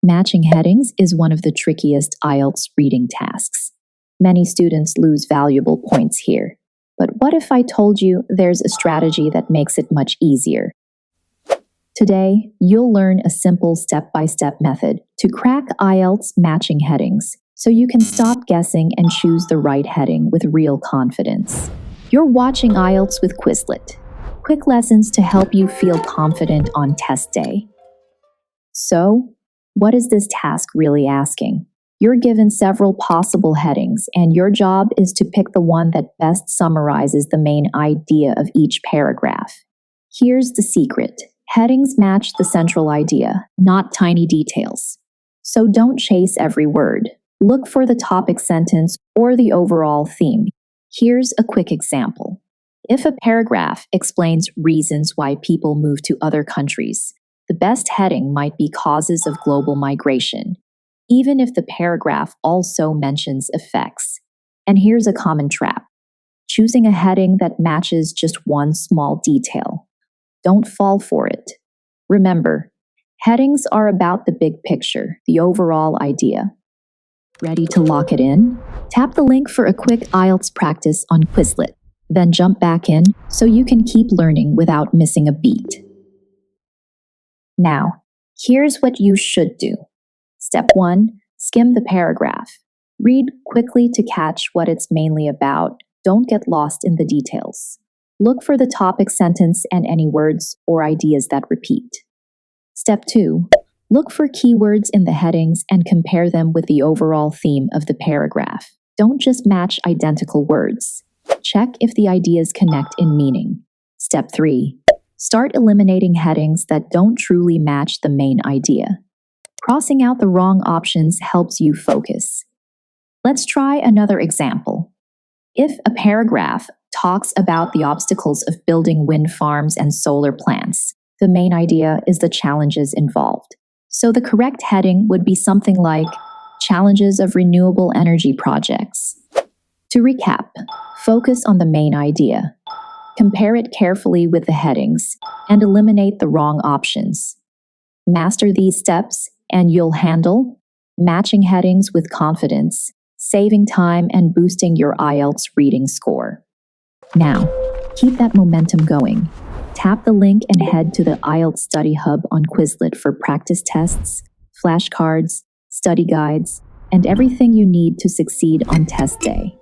Matching headings is one of the trickiest IELTS reading tasks. Many students lose valuable points here. But what if I told you there's a strategy that makes it much easier? Today, you'll learn a simple step-by-step method to crack IELTS matching headings so you can stop guessing and choose the right heading with real confidence. You're watching IELTS with Quizlet. Quick lessons to help you feel confident on test day. So, what is this task really asking? You're given several possible headings, and your job is to pick the one that best summarizes the main idea of each paragraph. Here's the secret. Headings match the central idea, not tiny details. So don't chase every word. Look for the topic sentence or the overall theme. Here's a quick example. If a paragraph explains reasons why people move to other countries, the best heading might be causes of global migration, even if the paragraph also mentions effects. And here's a common trap. Choosing a heading that matches just one small detail. Don't fall for it. Remember, headings are about the big picture, the overall idea. Ready to lock it in? Tap the link for a quick IELTS practice on Quizlet, then jump back in so you can keep learning without missing a beat. Now, here's what you should do. Step 1. Skim the paragraph. Read quickly to catch what it's mainly about. Don't get lost in the details. Look for the topic sentence and any words or ideas that repeat. Step 2. Look for keywords in the headings and compare them with the overall theme of the paragraph. Don't just match identical words. Check if the ideas connect in meaning. Step 3. Start eliminating headings that don't truly match the main idea. Crossing out the wrong options helps you focus. Let's try another example. If a paragraph talks about the obstacles of building wind farms and solar plants, the main idea is the challenges involved. So the correct heading would be something like Challenges of Renewable Energy Projects. To recap, focus on the main idea. Compare it carefully with the headings and eliminate the wrong options. Master these steps and you'll handle matching headings with confidence, saving time and boosting your IELTS reading score. Now, keep that momentum going. Tap the link and head to the IELTS Study Hub on Quizlet for practice tests, flashcards, study guides, and everything you need to succeed on test day.